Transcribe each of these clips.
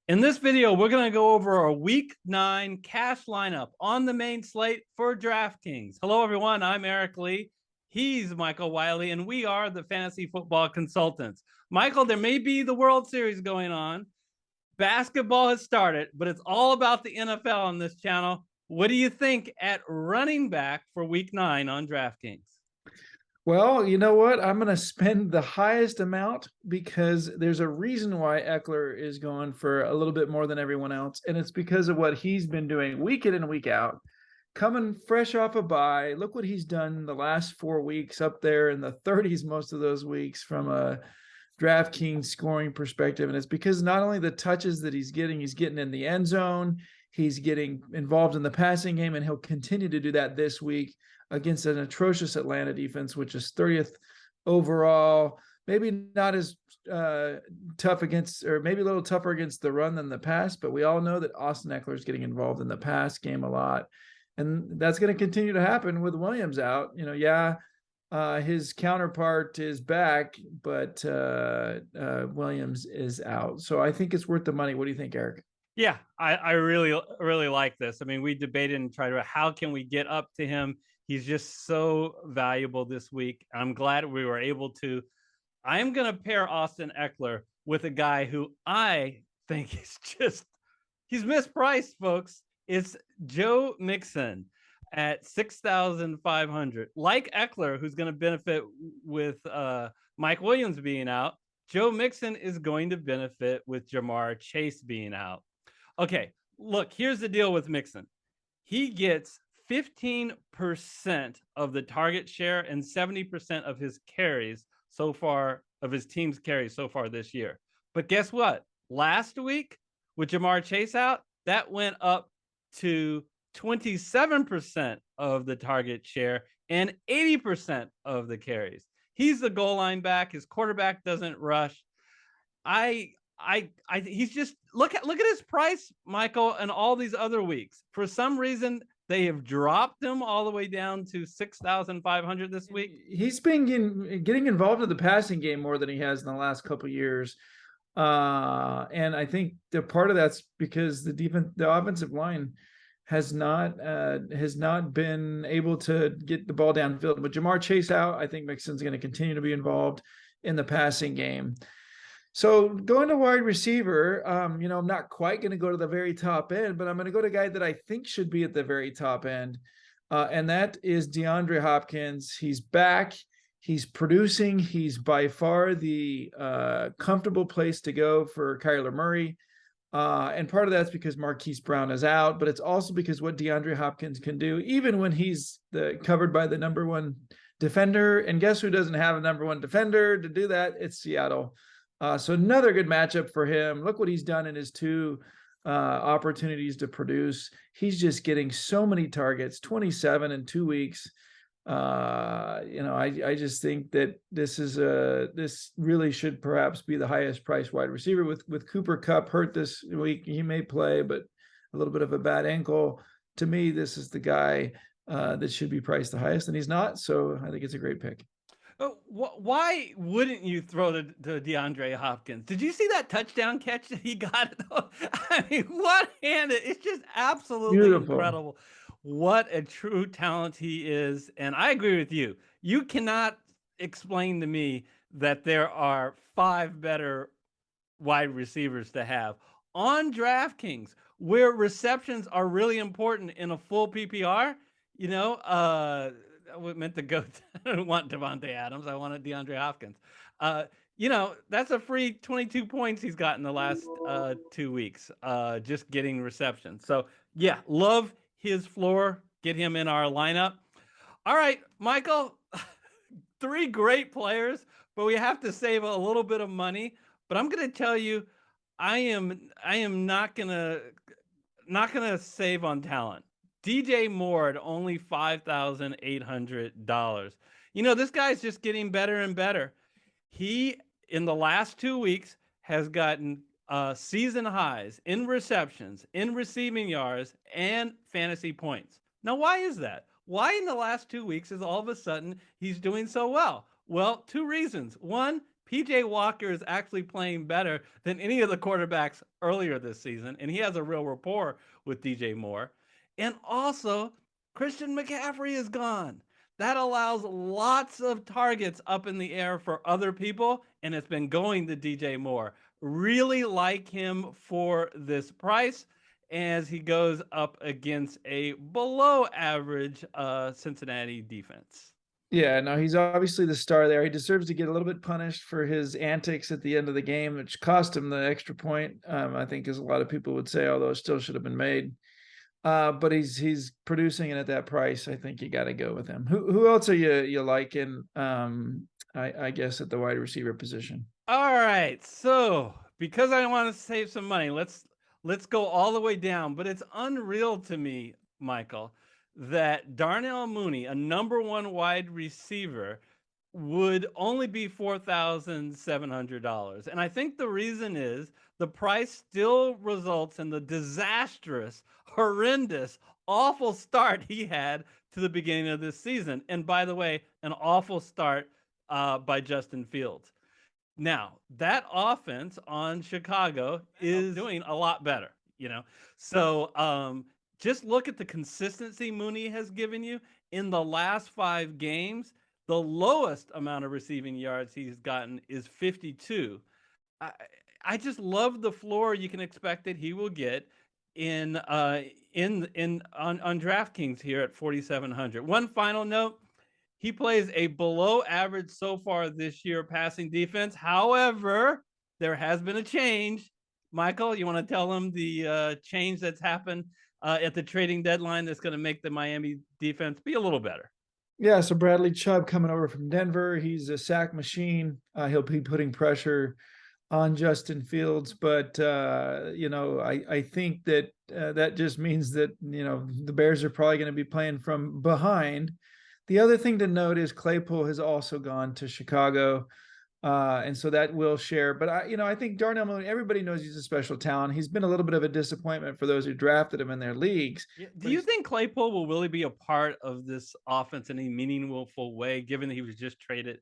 In this video, we're going to go over a Week 9 cash lineup on the main slate for DraftKings. Hello, everyone. I'm Eric Lee. He's Michael Wiley, and we are the Fantasy Football Consultants. Michael, there may be the World Series going on. Basketball has started, but it's all about the NFL on this channel. What do you think at running back for Week 9 on DraftKings? Well, you know what? I'm going to spend the highest amount because there's a reason why Eckler is going for a little bit more than everyone else. And it's because of what he's been doing week in and week out, coming fresh off a bye. Look what he's done the last 4 weeks, up there in the 30s most of those weeks from a DraftKings scoring perspective. And it's because not only the touches that he's getting in the end zone, he's getting involved in the passing game, and he'll continue to do that this week against an atrocious Atlanta defense, which is 30th overall. Maybe not as tough against, or maybe a little tougher against the run than the pass, but we all know that Austin Eckler is getting involved in the pass game a lot. And that's going to continue to happen with Williams out. His counterpart is back, but Williams is out. So I think it's worth the money. What do you think, Eric? Yeah, I really like this. I mean, we debated and tried to, how can we get up to him? He's just so valuable this week. I'm glad we were able to. I am going to pair Austin Eckler with a guy who I think is he's mispriced, folks. It's Joe Mixon at 6,500. Like Eckler, who's going to benefit with Mike Williams being out, Joe Mixon is going to benefit with Jamar Chase being out. Okay, look, here's the deal with Mixon. He gets 15% of the target share and 70% of his carries so far, of his team's carries so far this year. But guess what? Last week, with Jamar Chase out, that went up to 27% of the target share and 80% of the carries. He's the goal line back. His quarterback doesn't rush. He's just look at his price, Michael, and all these other weeks. For some reason, they have dropped him all the way down to 6,500 this week. He's been getting involved in the passing game more than he has in the last couple of years. And I think the part of that's because the offensive line has not been able to get the ball downfield. With Jamar Chase out, I think Mixon's going to continue to be involved in the passing game. So going to wide receiver, I'm not quite going to go to the very top end, but I'm going to go to a guy that I think should be at the very top end. And that is DeAndre Hopkins. He's back. He's producing. He's by far the comfortable place to go for Kyler Murray. And part of that's because Marquise Brown is out, but it's also because what DeAndre Hopkins can do, even when he's covered by the number one defender. And guess who doesn't have a number one defender to do that? It's Seattle. So another good matchup for him. Look what he's done in his 2 opportunities to produce. He's just getting so many targets, 27 in 2 weeks. I just think that this really should perhaps be the highest priced wide receiver. With Cooper Kupp hurt this week, he may play, but a little bit of a bad ankle. To me, this is the guy that should be priced the highest, and he's not. So I think it's a great pick. Why wouldn't you throw to DeAndre Hopkins? Did you see that touchdown catch that he got? I mean, one-handed. It's just absolutely Beautiful. Incredible. What a true talent he is. And I agree with you. You cannot explain to me that there are 5 better wide receivers to have on DraftKings, where receptions are really important in a full PPR. I meant to go. I don't want Devontae Adams. I wanted DeAndre Hopkins. That's a free 22 points he's got in the last 2 weeks, just getting receptions. So yeah, love his floor. Get him in our lineup. All right, Michael, 3 great players, but we have to save a little bit of money. But I'm going to tell you, I am not gonna save on talent. DJ Moore at only $5,800. This guy's just getting better and better. He, in the last 2 weeks, has gotten season highs in receptions, in receiving yards, and fantasy points. Now, why is that? Why in the last 2 weeks is all of a sudden he's doing so well? Well, 2 reasons. One, PJ Walker is actually playing better than any of the quarterbacks earlier this season, and he has a real rapport with DJ Moore. And also, Christian McCaffrey is gone. That allows lots of targets up in the air for other people, and it's been going to DJ Moore. Really like him for this price as he goes up against a below average Cincinnati defense. Yeah, no, he's obviously the star there. He deserves to get a little bit punished for his antics at the end of the game, which cost him the extra point. I think, as a lot of people would say, although it still should have been made. But he's producing it at that price. I think you got to go with him. Who else are you liking? I guess at the wide receiver position. All right, so because I want to save some money, let's go all the way down. But it's unreal to me, Michael, that Darnell Mooney, a number one wide receiver, would only be $4,700. And I think the reason is the price still results in the disastrous, horrendous, awful start he had to the beginning of this season. And by the way, an awful start by Justin Fields. Now, that offense on Chicago is doing a lot better, you know. So just look at the consistency Mooney has given you in the last 5 games. The lowest amount of receiving yards he's gotten is 52. I just love the floor you can expect that he will get on DraftKings here at 4,700. One final note. He plays a below average so far this year passing defense. However, there has been a change. Michael, you want to tell them the change that's happened at the trading deadline that's going to make the Miami defense be a little better? Yeah, so Bradley Chubb coming over from Denver. He's a sack machine. He'll be putting pressure on Justin Fields, but I think that that just means that the Bears are probably going to be playing from behind. The other thing to note is Claypool has also gone to Chicago, and so that will share. But I think Darnell Mooney, everybody knows he's a special talent. He's been a little bit of a disappointment for those who drafted him in their leagues. Yeah. Do you think Claypool will really be a part of this offense in a meaningful way, given that he was just traded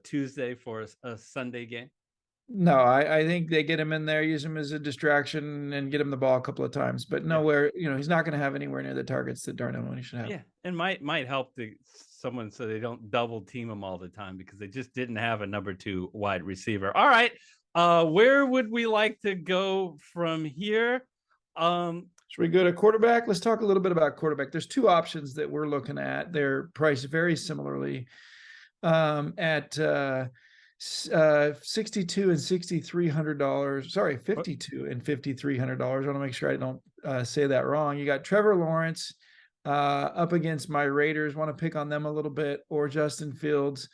Tuesday for a Sunday game? No, I think they get him in there, use him as a distraction, and get him the ball a couple of times. But nowhere, he's not going to have anywhere near the targets that Darnell Mooney should have. Yeah, and might help someone so they don't double team him all the time, because they just didn't have a number 2 wide receiver. All right, where would we like to go from here? Should we go to quarterback? Let's talk a little bit about quarterback. There's 2 options that we're looking at. They're priced very similarly at $62 and $6,300. Sorry, $52 and $5,300. I want to make sure I don't say that wrong. You got Trevor Lawrence up against my Raiders. Want to pick on them a little bit, or Justin Fields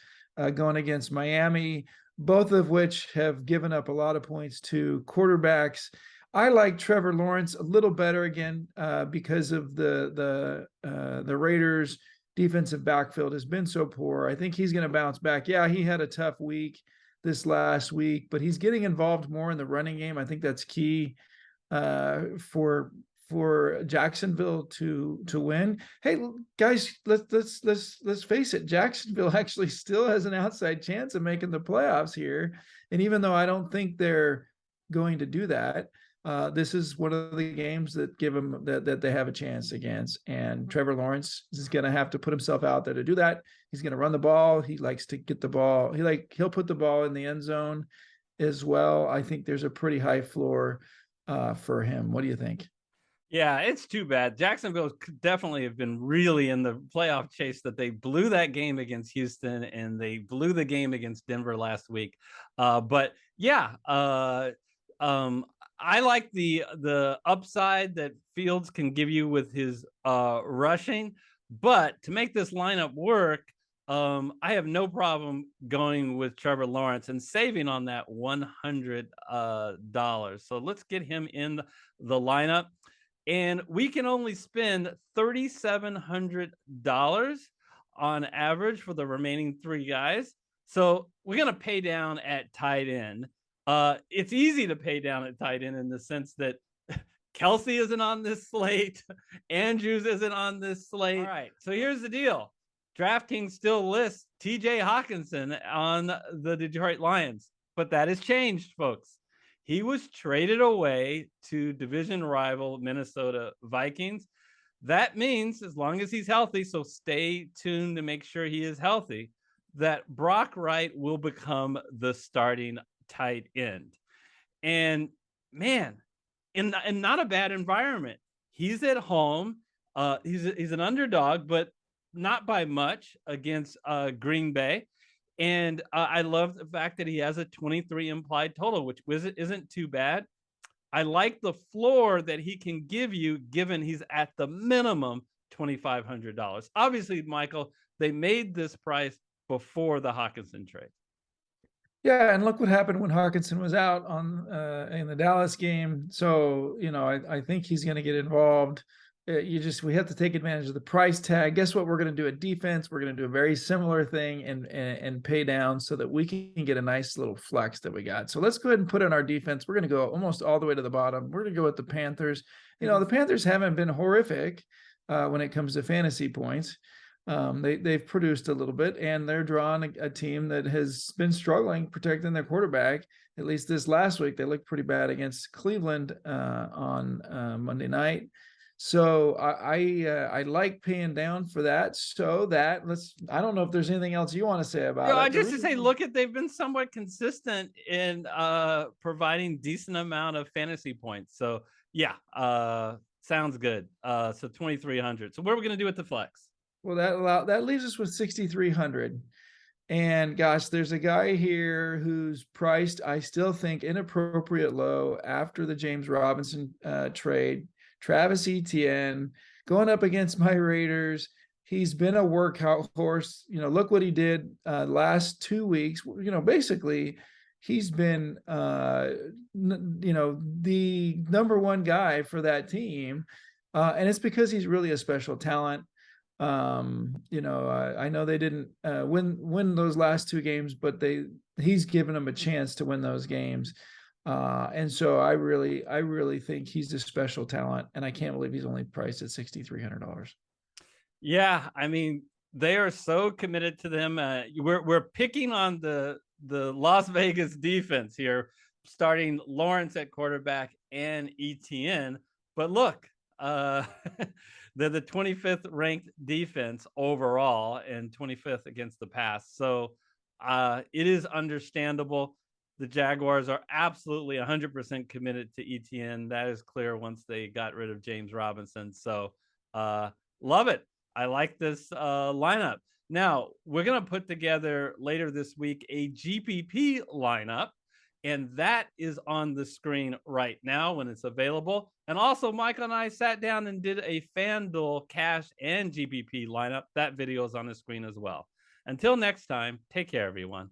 going against Miami, both of which have given up a lot of points to quarterbacks. I like Trevor Lawrence a little better again because of the Raiders' defensive backfield has been so poor. I think he's going to bounce back. Yeah, he had a tough week this last week, but he's getting involved more in the running game. I think that's key for Jacksonville to win. Hey guys, let's face it. Jacksonville actually still has an outside chance of making the playoffs here. And even though I don't think they're going to do that, this is one of the games that give them that they have a chance against. And Trevor Lawrence is going to have to put himself out there to do that. He's going to run the ball. He likes to get the ball. He'll put the ball in the end zone as well. I think there's a pretty high floor for him. What do you think? Yeah, it's too bad. Jacksonville could definitely have been really in the playoff chase, that they blew that game against Houston and they blew the game against Denver last week. But yeah, I like the upside that Fields can give you with his rushing. But to make this lineup work, I have no problem going with Trevor Lawrence and saving on that $100. So let's get him in the lineup. And we can only spend $3,700 on average for the remaining 3 guys. So we're going to pay down at tight end. It's easy to pay down at tight end in the sense that Kelsey isn't on this slate. Andrews isn't on this slate. All right, so here's the deal. DraftKings still lists TJ Hawkinson on the Detroit Lions, but that has changed, folks. He was traded away to division rival Minnesota Vikings. That means, as long as he's healthy, so stay tuned to make sure he is healthy, that Brock Wright will become the starting tight end. And man, in not a bad environment. He's at home. He's an underdog, but not by much against Green Bay. And I love the fact that he has a 23 implied total, which isn't too bad. I like the floor that he can give you, given he's at the minimum $2,500. Obviously, Michael, they made this price before the Hawkinson trade. Yeah, and look what happened when Hawkinson was out on in the Dallas game. So, you know, I think he's going to get involved. We have to take advantage of the price tag. Guess what? We're going to do at defense. We're going to do a very similar thing and pay down so that we can get a nice little flex that we got. So let's go ahead and put in our defense. We're going to go almost all the way to the bottom. We're going to go with the Panthers. You know, the Panthers haven't been horrific when it comes to fantasy points. They've produced a little bit, and they're drawing a team that has been struggling protecting their quarterback. At least this last week, they looked pretty bad against Cleveland on Monday night. So I like paying down for that. So that I don't know if there's anything else you want to say about it. Just to say, they've been somewhat consistent in providing decent amount of fantasy points. So yeah, sounds good. So 2,300. So what are we going to do with the flex? Well, that leaves us with 6,300. And gosh, there's a guy here who's priced, I still think, inappropriate low after the James Robinson trade. Travis Etienne going up against my Raiders. He's been a workhorse. You know, look what he did last 2 weeks. You know, basically, he's been, you know, the number one guy for that team. And it's because he's really a special talent. You know, I know they didn't win those last two games, but he's given them a chance to win those games. And so I really think he's a special talent, and I can't believe he's only priced at $6,300. Yeah, I mean, they are so committed to them. We're picking on the Las Vegas defense here, starting Lawrence at quarterback and Etienne. But look, they're the 25th ranked defense overall and 25th against the pass. So it is understandable. The Jaguars are absolutely 100% committed to Etienne. That is clear once they got rid of James Robinson. So love it. I like this lineup. Now, we're going to put together later this week a GPP lineup, and that is on the screen right now when it's available. And also, Michael and I sat down and did a FanDuel cash and GPP lineup. That video is on the screen as well. Until next time, take care, everyone.